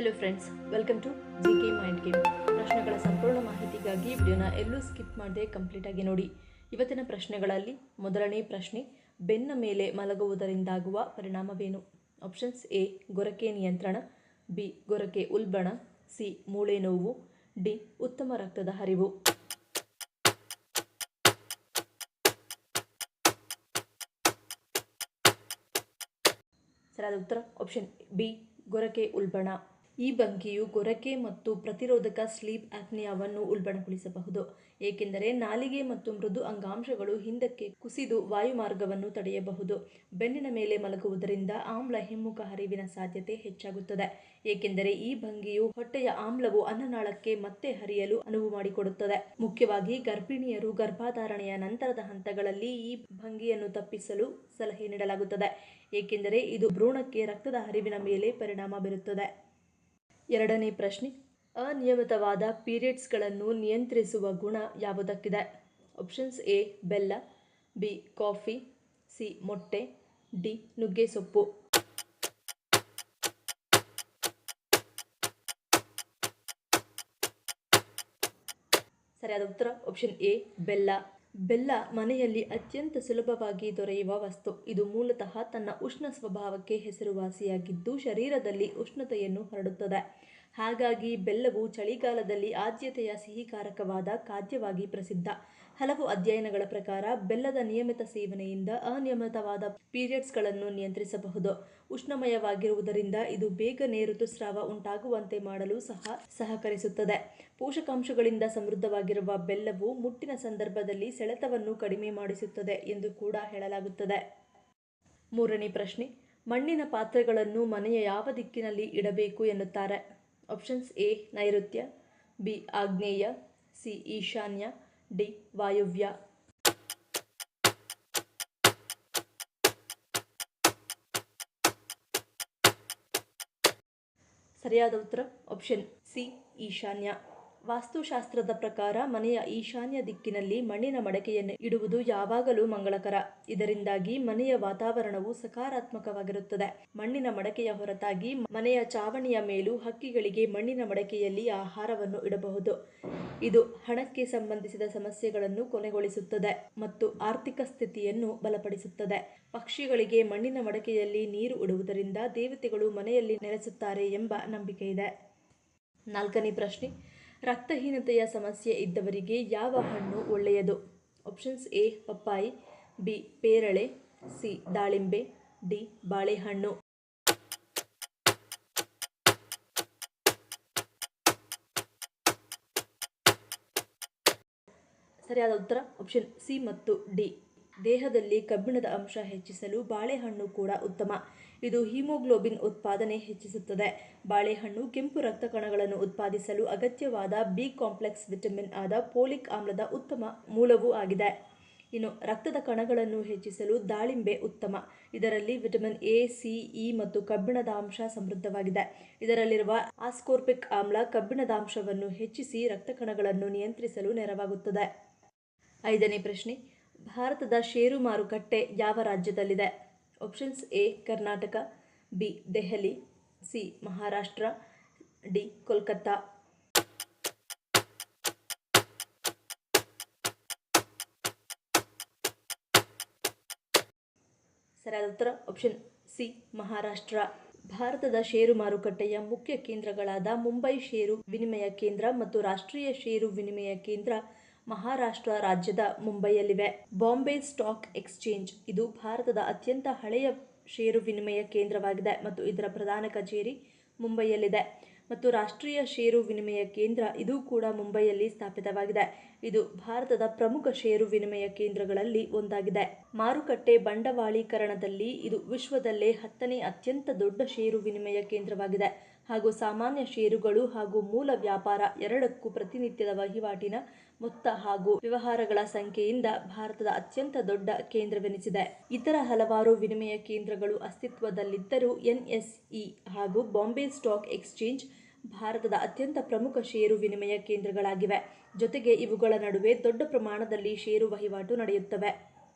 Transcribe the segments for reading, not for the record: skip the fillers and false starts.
Hello friends, welcome to GK mind game. ಪ್ರಶ್ನೆಗಳ ಸಂಪೂರ್ಣ ಮಾಹಿತಿಗಾಗಿ ವಿಡಿಯೋನ ಎಲ್ಲೂ ಸ್ಕಿಪ್ ಮಾಡದೆ ಕಂಪ್ಲೀಟಾಗಿ ನೋಡಿ. ಇವತ್ತಿನ ಪ್ರಶ್ನೆಗಳಲ್ಲಿ ಮೊದಲನೇ ಪ್ರಶ್ನೆ, ಬೆನ್ನ ಮೇಲೆ ಮಲಗುವುದರಿಂದಾಗುವ ಪರಿಣಾಮವೇನು? ಆಪ್ಷನ್ಸ್: ಎ ಗೊರಕೆ ನಿಯಂತ್ರಣ, ಬಿ ಗೊರಕೆ ಉಲ್ಬಣ, ಸಿ ಮೂಳೆ ನೋವು, ಡಿ ಉತ್ತಮ ರಕ್ತದ ಹರಿವು. ಸರಿಯಾದ ಉತ್ತರ ಆಪ್ಷನ್ ಬಿ ಗೊರಕೆ ಉಲ್ಬಣ. ಈ ಭಂಗಿಯು ಗೊರಕೆ ಮತ್ತು ಪ್ರತಿರೋಧಕ ಸ್ಲೀಪ್ ಆಪ್ನಿಯಾವನ್ನು ಉಲ್ಬಣಗೊಳಿಸಬಹುದು, ಏಕೆಂದರೆ ನಾಲಿಗೆ ಮತ್ತು ಮೃದು ಅಂಗಾಂಶಗಳು ಹಿಂದಕ್ಕೆ ಕುಸಿದು ವಾಯುಮಾರ್ಗವನ್ನು ತಡೆಯಬಹುದು. ಬೆನ್ನಿನ ಮೇಲೆ ಮಲಗುವುದರಿಂದ ಆಮ್ಲ ಹಿಮ್ಮುಖ ಹರಿವಿನ ಸಾಧ್ಯತೆ ಹೆಚ್ಚಾಗುತ್ತದೆ, ಏಕೆಂದರೆ ಈ ಭಂಗಿಯು ಹೊಟ್ಟೆಯ ಆಮ್ಲವು ಅನ್ನನಾಳಕ್ಕೆ ಮತ್ತೆ ಹರಿಯಲು ಅನುವು ಮಾಡಿಕೊಡುತ್ತದೆ. ಮುಖ್ಯವಾಗಿ ಗರ್ಭಿಣಿಯರು ಗರ್ಭಧಾರಣೆಯ ನಂತರದ ಹಂತಗಳಲ್ಲಿ ಈ ಭಂಗಿಯನ್ನು ತಪ್ಪಿಸಲು ಸಲಹೆ ನೀಡಲಾಗುತ್ತದೆ, ಏಕೆಂದರೆ ಇದು ಭ್ರೂಣಕ್ಕೆ ರಕ್ತದ ಹರಿವಿನ ಮೇಲೆ ಪರಿಣಾಮ ಬೀರುತ್ತದೆ. ಎರಡನೇ ಪ್ರಶ್ನೆ, ಅನಿಯಮಿತವಾದ ಪೀರಿಯಡ್ಸ್ಗಳನ್ನು ನಿಯಂತ್ರಿಸುವ ಗುಣ ಯಾವುದಕ್ಕಿದೆ? ಆಪ್ಷನ್ಸ್: ಎ ಬೆಲ್ಲ, ಬಿ ಕಾಫಿ, ಸಿ ಮೊಟ್ಟೆ, ಡಿ ನುಗ್ಗೆ ಸೊಪ್ಪು. ಸರಿಯಾದ ಉತ್ತರ ಆಪ್ಷನ್ ಎ ಬೆಲ್ಲ. ಬೆಲ್ಲ ಮನೆಯಲ್ಲಿ ಅತ್ಯಂತ ಸುಲಭವಾಗಿ ದೊರೆಯುವ ವಸ್ತು. ಇದು ಮೂಲತಃ ತನ್ನ ಉಷ್ಣ ಸ್ವಭಾವಕ್ಕೆ ಹೆಸರುವಾಸಿಯಾಗಿದ್ದು ಶರೀರದಲ್ಲಿ ಉಷ್ಣತೆಯನ್ನು ಹರಡುತ್ತದೆ. ಹಾಗಾಗಿ ಬೆಲ್ಲವು ಚಳಿಗಾಲದಲ್ಲಿ ಆದ್ಯತೆಯ ಸಿಹಿಕಾರಕವಾದ ಖಾದ್ಯವಾಗಿ ಪ್ರಸಿದ್ಧ. ಹಲವು ಅಧ್ಯಯನಗಳ ಪ್ರಕಾರ ಬೆಲ್ಲದ ನಿಯಮಿತ ಸೇವನೆಯಿಂದ ಅನಿಯಮಿತವಾದ ಪೀರಿಯಡ್ಸ್ಗಳನ್ನು ನಿಯಂತ್ರಿಸಬಹುದು. ಉಷ್ಣಮಯವಾಗಿರುವುದರಿಂದ ಇದು ಬೇಗನೆ ಋತುಸ್ರಾವ ಉಂಟಾಗುವಂತೆ ಮಾಡಲು ಸಹಕರಿಸುತ್ತದೆ. ಪೋಷಕಾಂಶಗಳಿಂದ ಸಮೃದ್ಧವಾಗಿರುವ ಬೆಲ್ಲವು ಮುಟ್ಟಿನ ಸಂದರ್ಭದಲ್ಲಿ ಸೆಳೆತವನ್ನು ಕಡಿಮೆ ಮಾಡಿಸುತ್ತದೆ ಎಂದು ಕೂಡ ಹೇಳಲಾಗುತ್ತದೆ. ಮೂರನೇ ಪ್ರಶ್ನೆ, ಮಣ್ಣಿನ ಪಾತ್ರೆಗಳನ್ನು ಮನೆಯ ಯಾವ ದಿಕ್ಕಿನಲ್ಲಿ ಇಡಬೇಕು ಎನ್ನುತ್ತಾರೆ? ಆಪ್ಷನ್ಸ್: ಎ ನೈಋತ್ಯ, ಬಿ ಆಗ್ನೇಯ, ಸಿ ಈಶಾನ್ಯ, ಡಿ ವಾಯುವ್ಯ. ಸರಿಯಾದ ಉತ್ತರ ಆಪ್ಷನ್ ಸಿ ಈಶಾನ್ಯ. ವಾಸ್ತುಶಾಸ್ತ್ರದ ಪ್ರಕಾರ ಮನೆಯ ಈಶಾನ್ಯ ದಿಕ್ಕಿನಲ್ಲಿ ಮಣ್ಣಿನ ಮಡಕೆಯನ್ನು ಇಡುವುದು ಯಾವಾಗಲೂ ಮಂಗಳಕರ. ಇದರಿಂದಾಗಿ ಮನೆಯ ವಾತಾವರಣವು ಸಕಾರಾತ್ಮಕವಾಗಿರುತ್ತದೆ. ಮಣ್ಣಿನ ಮಡಕೆಯ ಹೊರತಾಗಿ ಮನೆಯ ಚಾವಣಿಯ ಮೇಲೂ ಹಕ್ಕಿಗಳಿಗೆ ಮಣ್ಣಿನ ಮಡಕೆಯಲ್ಲಿ ಆಹಾರವನ್ನು ಇಡಬಹುದು. ಇದು ಹಣಕ್ಕೆ ಸಂಬಂಧಿಸಿದ ಸಮಸ್ಯೆಗಳನ್ನು ಕೊನೆಗೊಳಿಸುತ್ತದೆ ಮತ್ತು ಆರ್ಥಿಕ ಸ್ಥಿತಿಯನ್ನು ಬಲಪಡಿಸುತ್ತದೆ. ಪಕ್ಷಿಗಳಿಗೆ ಮಣ್ಣಿನ ಮಡಕೆಯಲ್ಲಿ ನೀರು ಇಡುವುದರಿಂದ ದೇವತೆಗಳು ಮನೆಯಲ್ಲಿ ನೆಲೆಸುತ್ತಾರೆ ಎಂಬ ನಂಬಿಕೆ ಇದೆ. ನಾಲ್ಕನೇ ಪ್ರಶ್ನೆ, ರಕ್ತಹೀನತೆಯ ಸಮಸ್ಯೆ ಇದ್ದವರಿಗೆ ಯಾವ ಹಣ್ಣು ಒಳ್ಳೆಯದು? ಆಪ್ಷನ್ಸ್: ಎ ಪಪ್ಪಾಯಿ, ಬಿ ಪೇರಳೆ, ಸಿ ದಾಳಿಂಬೆ, ಡಿ ಬಾಳೆಹಣ್ಣು. ಸರಿಯಾದ ಉತ್ತರ ಆಪ್ಷನ್ ಸಿ ಮತ್ತು ಡಿ. ದೇಹದಲ್ಲಿ ಕಬ್ಬಿಣದ ಅಂಶ ಹೆಚ್ಚಿಸಲು ಬಾಳೆಹಣ್ಣು ಕೂಡ ಉತ್ತಮ. ಇದು ಹಿಮೋಗ್ಲೋಬಿನ್ ಉತ್ಪಾದನೆ ಹೆಚ್ಚಿಸುತ್ತದೆ. ಬಾಳೆಹಣ್ಣು ಕೆಂಪು ರಕ್ತ ಕಣಗಳನ್ನು ಉತ್ಪಾದಿಸಲು ಅಗತ್ಯವಾದ ಬಿ ಕಾಂಪ್ಲೆಕ್ಸ್ ವಿಟಮಿನ್ ಆದ ಫೋಲಿಕ್ ಆಮ್ಲದ ಉತ್ತಮ ಮೂಲವೂ ಆಗಿದೆ. ಇನ್ನು ರಕ್ತದ ಕಣಗಳನ್ನು ಹೆಚ್ಚಿಸಲು ದಾಳಿಂಬೆ ಉತ್ತಮ. ಇದರಲ್ಲಿ ವಿಟಮಿನ್ ಎ, ಸಿ, ಇ ಮತ್ತು ಕಬ್ಬಿಣದ ಅಂಶ ಸಮೃದ್ಧವಾಗಿದೆ. ಇದರಲ್ಲಿರುವ ಆಸ್ಕೋರ್ಬಿಕ್ ಆಮ್ಲ ಕಬ್ಬಿಣದಾಂಶವನ್ನು ಹೆಚ್ಚಿಸಿ ರಕ್ತ ಕಣಗಳನ್ನು ನಿಯಂತ್ರಿಸಲು ನೆರವಾಗುತ್ತದೆ. ಐದನೇ ಪ್ರಶ್ನೆ, ಭಾರತದ ಷೇರು ಮಾರುಕಟ್ಟೆ ಯಾವ ರಾಜ್ಯದಲ್ಲಿದೆ? Options: A Karnataka, B Delhi, C Maharashtra, D Kolkata. ಸರಿಯಾದ ಉತ್ತರ ಆಪ್ಷನ್ ಸಿ ಮಹಾರಾಷ್ಟ್ರ. ಭಾರತದ ಷೇರು ಮಾರುಕಟ್ಟೆಯ ಮುಖ್ಯ ಕೇಂದ್ರಗಳಾದ ಮುಂಬೈ ಷೇರು ವಿನಿಮಯ ಕೇಂದ್ರ ಮತ್ತು ರಾಷ್ಟ್ರೀಯ ಷೇರು ವಿನಿಮಯ ಕೇಂದ್ರ ಮಹಾರಾಷ್ಟ್ರ ರಾಜ್ಯದ ಮುಂಬೈಯಲ್ಲಿವೆ. ಬಾಂಬೆ ಸ್ಟಾಕ್ ಎಕ್ಸ್ಚೇಂಜ್ ಇದು ಭಾರತದ ಅತ್ಯಂತ ಹಳೆಯ ಷೇರು ವಿನಿಮಯ ಕೇಂದ್ರವಾಗಿದೆ ಮತ್ತು ಇದರ ಪ್ರಧಾನ ಕಚೇರಿ ಮುಂಬೈಯಲ್ಲಿದೆ. ಮತ್ತು ರಾಷ್ಟ್ರೀಯ ಷೇರು ವಿನಿಮಯ ಕೇಂದ್ರ ಇದು ಕೂಡ ಮುಂಬೈಯಲ್ಲಿ ಸ್ಥಾಪಿತವಾಗಿದೆ. ಇದು ಭಾರತದ ಪ್ರಮುಖ ಷೇರು ವಿನಿಮಯ ಕೇಂದ್ರಗಳಲ್ಲಿ ಒಂದಾಗಿದೆ. ಮಾರುಕಟ್ಟೆ ಬಂಡವಾಳೀಕರಣದಲ್ಲಿ ಇದು ವಿಶ್ವದಲ್ಲೇ 10ನೇ ಅತ್ಯಂತ ದೊಡ್ಡ ಷೇರು ವಿನಿಮಯ ಕೇಂದ್ರವಾಗಿದೆ ಹಾಗೂ ಸಾಮಾನ್ಯ ಷೇರುಗಳು ಹಾಗೂ ಮೂಲ ವ್ಯಾಪಾರ ಎರಡಕ್ಕೂ ಪ್ರತಿನಿತ್ಯದ ವಹಿವಾಟಿನ ಮೊತ್ತ ಹಾಗೂ ವ್ಯವಹಾರಗಳ ಸಂಖ್ಯೆಯಿಂದ ಭಾರತದ ಅತ್ಯಂತ ದೊಡ್ಡ ಕೇಂದ್ರವೆನಿಸಿದೆ. ಇತರ ಹಲವಾರು ವಿನಿಮಯ ಕೇಂದ್ರಗಳು ಅಸ್ತಿತ್ವದಲ್ಲಿದ್ದರೂ NSE ಹಾಗೂ ಬಾಂಬೆ ಸ್ಟಾಕ್ ಎಕ್ಸ್ಚೇಂಜ್ ಭಾರತದ ಅತ್ಯಂತ ಪ್ರಮುಖ ಷೇರು ವಿನಿಮಯ ಕೇಂದ್ರಗಳಾಗಿವೆ. ಜೊತೆಗೆ ಇವುಗಳ ನಡುವೆ ದೊಡ್ಡ ಪ್ರಮಾಣದಲ್ಲಿ ಷೇರು ವಹಿವಾಟು ನಡೆಯುತ್ತವೆ.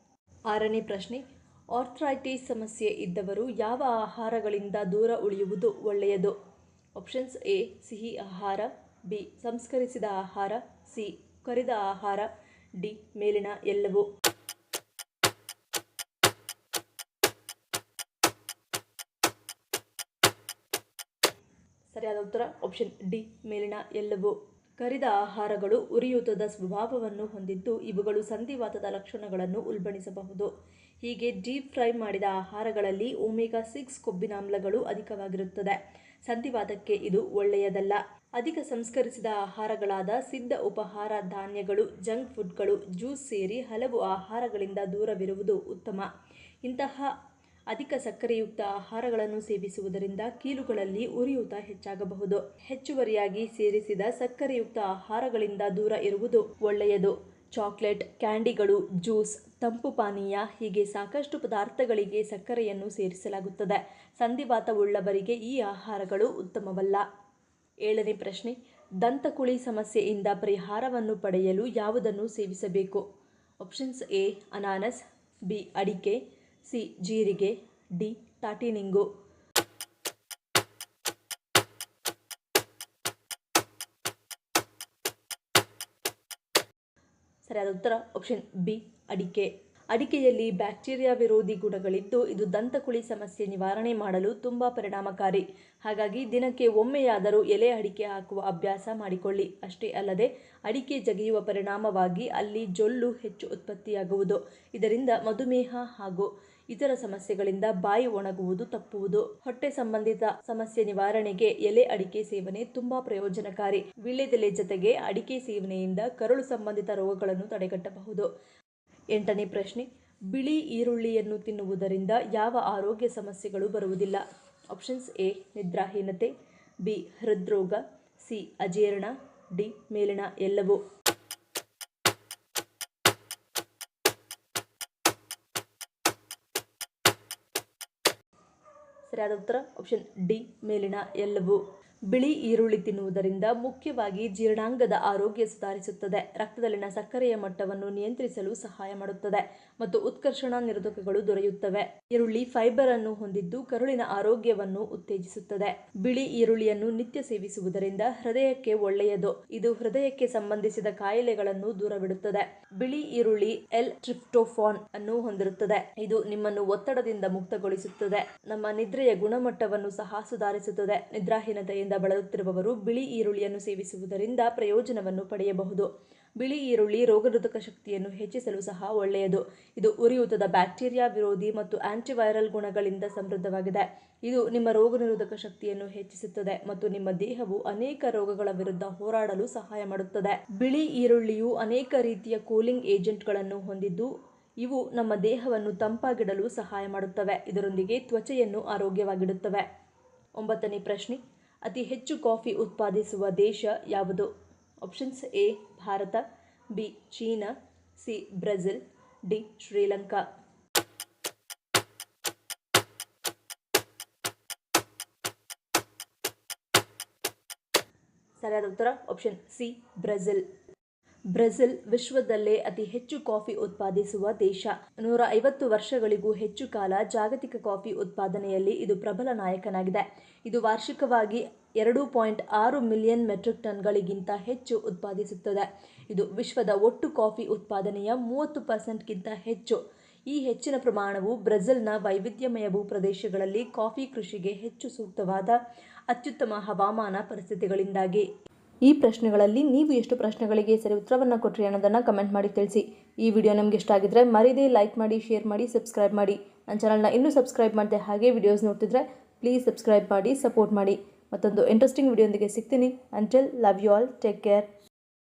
ಆರನೇ ಪ್ರಶ್ನೆ, ಆರ್ಥ್ರೈಟಿಸ್ ಸಮಸ್ಯೆ ಇದ್ದವರು ಯಾವ ಆಹಾರಗಳಿಂದ ದೂರ ಉಳಿಯುವುದು ಒಳ್ಳೆಯದು? ಆಪ್ಷನ್ಸ್ ಎ ಸಿಹಿ ಆಹಾರ, ಬಿ ಸಂಸ್ಕರಿಸಿದ ಆಹಾರ, ಸಿ ಕರಿದ ಆಹಾರ, ಡಿ ಮೇಲಿನ ಎಲ್ಲವೂ. ಸರಿಯಾದ ಉತ್ತರ ಆಪ್ಷನ್ ಡಿ ಮೇಲಿನ ಎಲ್ಲವೂ. ಕರಿದ ಆಹಾರಗಳು ಉರಿಯೂತದ ಸ್ವಭಾವವನ್ನು ಹೊಂದಿದ್ದು ಇವುಗಳು ಸಂಧಿವಾತದ ಲಕ್ಷಣಗಳನ್ನು ಉಲ್ಬಣಿಸಬಹುದು. ಹೀಗೆ ಡೀಪ್ ಫ್ರೈ ಮಾಡಿದ ಆಹಾರಗಳಲ್ಲಿ ಒಮೆಗಾ 6 ಕೊಬ್ಬಿನಾಮ್ಲಗಳು ಅಧಿಕವಾಗಿರುತ್ತದೆ. ಸಂಧಿವಾತಕ್ಕೆ ಇದು ಒಳ್ಳೆಯದಲ್ಲ. ಅಧಿಕ ಸಂಸ್ಕರಿಸಿದ ಆಹಾರಗಳಾದ ಸಿದ್ಧ ಉಪಹಾರ ಧಾನ್ಯಗಳು, ಜಂಕ್ ಫುಡ್ಗಳು, ಜ್ಯೂಸ್ ಸೇರಿ ಹಲವು ಆಹಾರಗಳಿಂದ ದೂರವಿರುವುದು ಉತ್ತಮ. ಇಂತಹ ಅಧಿಕ ಸಕ್ಕರೆಯುಕ್ತ ಆಹಾರಗಳನ್ನು ಸೇವಿಸುವುದರಿಂದ ಕೀಲುಗಳಲ್ಲಿ ಉರಿಯೂತ ಹೆಚ್ಚಾಗಬಹುದು. ಹೆಚ್ಚುವರಿಯಾಗಿ ಸೇರಿಸಿದ ಸಕ್ಕರೆಯುಕ್ತ ಆಹಾರಗಳಿಂದ ದೂರ ಇರುವುದು ಒಳ್ಳೆಯದು. ಚಾಕ್ಲೇಟ್, ಕ್ಯಾಂಡಿಗಳು, ಜ್ಯೂಸ್, ತಂಪು ಪಾನೀಯ ಹೀಗೆ ಸಾಕಷ್ಟು ಪದಾರ್ಥಗಳಿಗೆ ಸಕ್ಕರೆಯನ್ನು ಸೇರಿಸಲಾಗುತ್ತದೆ. ಸಂಧಿವಾತವುಳ್ಳವರಿಗೆ ಈ ಆಹಾರಗಳು ಉತ್ತಮವಲ್ಲ. 7ನೇ ಪ್ರಶ್ನೆ, ದಂತಕುಳಿ ಸಮಸ್ಯೆಯಿಂದ ಪರಿಹಾರವನ್ನು ಪಡೆಯಲು ಯಾವುದನ್ನು ಸೇವಿಸಬೇಕು? ಆಪ್ಷನ್ಸ್ ಎ ಅನಾನಸ್, ಬಿ ಅಡಿಕೆ, ಸಿ ಜೀರಿಗೆ, ಡಿ ಟಾಟಿನಿಂಗು. ಸರಿಯಾದ ಉತ್ತರ ಆಪ್ಷನ್ ಬಿ ಅಡಿಕೆ. ಅಡಿಕೆಯಲ್ಲಿ ಬ್ಯಾಕ್ಟೀರಿಯಾ ವಿರೋಧಿ ಗುಣಗಳಿದ್ದು ಇದು ದಂತಕುಳಿ ಸಮಸ್ಯೆ ನಿವಾರಣೆ ಮಾಡಲು ತುಂಬ ಪರಿಣಾಮಕಾರಿ. ಹಾಗಾಗಿ ದಿನಕ್ಕೆ ಒಮ್ಮೆಯಾದರೂ ಎಲೆ ಅಡಿಕೆ ಹಾಕುವ ಅಭ್ಯಾಸ ಮಾಡಿಕೊಳ್ಳಿ. ಅಷ್ಟೇ ಅಲ್ಲದೆ ಅಡಿಕೆ ಜಗಿಯುವ ಪರಿಣಾಮವಾಗಿ ಅಲ್ಲಿ ಜೊಲ್ಲು ಹೆಚ್ಚು ಉತ್ಪತ್ತಿಯಾಗುವುದು. ಇದರಿಂದ ಮಧುಮೇಹ ಹಾಗೂ ಇತರ ಸಮಸ್ಯೆಗಳಿಂದ ಬಾಯಿ ಒಣಗುವುದು ತಪ್ಪುವುದು. ಹೊಟ್ಟೆ ಸಂಬಂಧಿತ ಸಮಸ್ಯೆ ನಿವಾರಣೆಗೆ ಎಲೆ ಅಡಿಕೆ ಸೇವನೆ ತುಂಬಾ ಪ್ರಯೋಜನಕಾರಿ. ವೀಳ್ಯದೆಲೆ ಜೊತೆಗೆ ಅಡಿಕೆ ಸೇವನೆಯಿಂದ ಕರುಳು ಸಂಬಂಧಿತ ರೋಗಗಳನ್ನು ತಡೆಗಟ್ಟಬಹುದು. 8ನೇ ಪ್ರಶ್ನೆ, ಬಿಳಿ ಈರುಳ್ಳಿಯನ್ನು ತಿನ್ನುವುದರಿಂದ ಯಾವ ಆರೋಗ್ಯ ಸಮಸ್ಯೆಗಳು ಬರುವುದಿಲ್ಲ? ಆಪ್ಷನ್ಸ್ ಎ ನಿದ್ರಾಹೀನತೆ, ಬಿ ಹೃದ್ರೋಗ, ಸಿ ಅಜೀರ್ಣ, ಡಿ ಮೇಲಿನ ಎಲ್ಲವೂ. ಸರಿಯಾದ ಉತ್ತರ ಆಪ್ಷನ್ ಡಿ ಮೇಲಿನ ಎಲ್ಲವೂ. ಬಿಳಿ ಈರುಳ್ಳಿ ತಿನ್ನುವುದರಿಂದ ಮುಖ್ಯವಾಗಿ ಜೀರ್ಣಾಂಗದ ಆರೋಗ್ಯ ಸುಧಾರಿಸುತ್ತದೆ, ರಕ್ತದಲ್ಲಿನ ಸಕ್ಕರೆಯ ಮಟ್ಟವನ್ನು ನಿಯಂತ್ರಿಸಲು ಸಹಾಯ ಮಾಡುತ್ತದೆ ಮತ್ತು ಉತ್ಕರ್ಷಣ ನಿರೋಧಕಗಳು ದೊರೆಯುತ್ತವೆ. ಈರುಳ್ಳಿ ಫೈಬರ್ ಅನ್ನು ಹೊಂದಿದ್ದು ಕರುಳಿನ ಆರೋಗ್ಯವನ್ನು ಉತ್ತೇಜಿಸುತ್ತದೆ. ಬಿಳಿ ಈರುಳ್ಳಿಯನ್ನು ನಿತ್ಯ ಸೇವಿಸುವುದರಿಂದ ಹೃದಯಕ್ಕೆ ಒಳ್ಳೆಯದು. ಇದು ಹೃದಯಕ್ಕೆ ಸಂಬಂಧಿಸಿದ ಕಾಯಿಲೆಗಳನ್ನು ದೂರವಿಡುತ್ತದೆ. ಬಿಳಿ ಈರುಳ್ಳಿ ಎಲ್-ಟ್ರಿಪ್ಟೋಫಾನ್ ಅನ್ನು ಹೊಂದಿರುತ್ತದೆ. ಇದು ನಿಮ್ಮನ್ನು ಒತ್ತಡದಿಂದ ಮುಕ್ತಗೊಳಿಸುತ್ತದೆ. ನಮ್ಮ ನಿದ್ರೆಯ ಗುಣಮಟ್ಟವನ್ನು ಸಹ ಸುಧಾರಿಸುತ್ತದೆ. ನಿದ್ರಾಹೀನತೆಯಿಂದ ಬಳಲುತ್ತಿರುವವರು ಬಿಳಿ ಈರುಳ್ಳಿಯನ್ನು ಸೇವಿಸುವುದರಿಂದ ಪ್ರಯೋಜನವನ್ನು ಪಡೆಯಬಹುದು. ಬಿಳಿ ಈರುಳ್ಳಿ ರೋಗನಿರೋಧಕ ಶಕ್ತಿಯನ್ನು ಹೆಚ್ಚಿಸಲು ಸಹ ಒಳ್ಳೆಯದು. ಇದು ಉರಿಯೂತದ ಬ್ಯಾಕ್ಟೀರಿಯಾ ವಿರೋಧಿ ಮತ್ತು ಆಂಟಿವೈರಲ್ ಗುಣಗಳಿಂದ ಸಮೃದ್ಧವಾಗಿದೆ. ಇದು ನಿಮ್ಮ ರೋಗನಿರೋಧಕ ಶಕ್ತಿಯನ್ನು ಹೆಚ್ಚಿಸುತ್ತದೆ ಮತ್ತು ನಿಮ್ಮ ದೇಹವು ಅನೇಕ ರೋಗಗಳ ವಿರುದ್ಧ ಹೋರಾಡಲು ಸಹಾಯ ಮಾಡುತ್ತದೆ. ಬಿಳಿ ಈರುಳ್ಳಿಯು ಅನೇಕ ರೀತಿಯ ಕೂಲಿಂಗ್ ಏಜೆಂಟ್ಗಳನ್ನು ಹೊಂದಿದ್ದು ಇವು ನಮ್ಮ ದೇಹವನ್ನು ತಂಪಾಗಿಡಲು ಸಹಾಯ ಮಾಡುತ್ತವೆ. ಇದರೊಂದಿಗೆ ತ್ವಚೆಯನ್ನು ಆರೋಗ್ಯವಾಗಿಡುತ್ತವೆ. 9ನೇ ಪ್ರಶ್ನೆ, ಅತಿ ಹೆಚ್ಚು ಕಾಫಿ ಉತ್ಪಾದಿಸುವ ದೇಶ ಯಾವುದು? Options A Bharat, B China, C Brazil, D Sri Lanka. ಸರಿಯಾದ ಉತ್ತರ ಆಪ್ಷನ್ ಸಿ ಬ್ರೆಜಿಲ್. ಬ್ರೆಜಿಲ್ ವಿಶ್ವದಲ್ಲೇ ಅತಿ ಹೆಚ್ಚು ಕಾಫಿ ಉತ್ಪಾದಿಸುವ ದೇಶ. 150 ವರ್ಷಗಳಿಗೂ ಹೆಚ್ಚು ಕಾಲ ಜಾಗತಿಕ ಕಾಫಿ ಉತ್ಪಾದನೆಯಲ್ಲಿ ಇದು ಪ್ರಬಲ ನಾಯಕನಾಗಿದೆ. ಇದು ವಾರ್ಷಿಕವಾಗಿ 2.6 ಮಿಲಿಯನ್ ಮೆಟ್ರಿಕ್ ಟನ್ಗಳಿಗಿಂತ ಹೆಚ್ಚು ಉತ್ಪಾದಿಸುತ್ತದೆ. ಇದು ವಿಶ್ವದ ಒಟ್ಟು ಕಾಫಿ ಉತ್ಪಾದನೆಯ 30%ಗಿಂತ ಹೆಚ್ಚು. ಈ ಹೆಚ್ಚಿನ ಪ್ರಮಾಣವು ಬ್ರೆಜಿಲ್ನ ವೈವಿಧ್ಯಮಯ ಭೂಪ್ರದೇಶಗಳಲ್ಲಿ ಕಾಫಿ ಕೃಷಿಗೆ ಹೆಚ್ಚು ಸೂಕ್ತವಾದ ಅತ್ಯುತ್ತಮ ಹವಾಮಾನ ಪರಿಸ್ಥಿತಿಗಳಿಂದಾಗಿ. ಈ ಪ್ರಶ್ನೆಗಳಲ್ಲಿ ನೀವು ಎಷ್ಟು ಪ್ರಶ್ನೆಗಳಿಗೆ ಸರಿ ಉತ್ತರವನ್ನು ಕೊಟ್ಟರಿ ಅನ್ನೋದನ್ನು ಕಮೆಂಟ್ ಮಾಡಿ ತಿಳಿಸಿ. ಈ ವಿಡಿಯೋ ನಿಮಗೆ ಇಷ್ಟ ಆಗಿದ್ರೆ ಮರಿದೇ ಲೈಕ್ ಮಾಡಿ, ಶೇರ್ ಮಾಡಿ, ಸಬ್ಸ್ಕ್ರೈಬ್ ಮಾಡಿ. ನನ್ನ ಚಾನಲ್ನ ಇನ್ನೂ ಸಬ್ಸ್ಕ್ರೈಬ್ ಮಾಡಿದೆ ಹಾಗೆ ವಿಡಿಯೋಸ್ ನೋಡ್ತಿದ್ರೆ ಪ್ಲೀಸ್ ಸಬ್ಸ್ಕ್ರೈಬ್ ಮಾಡಿ, ಸಪೋರ್ಟ್ ಮಾಡಿ. ಮತ್ತೊಂದು ಇಂಟ್ರೆಸ್ಟಿಂಗ್ ವಿಡಿಯೋದೊಂದಿಗೆ ಸಿಗ್ತೀನಿ. Until love you all, take care.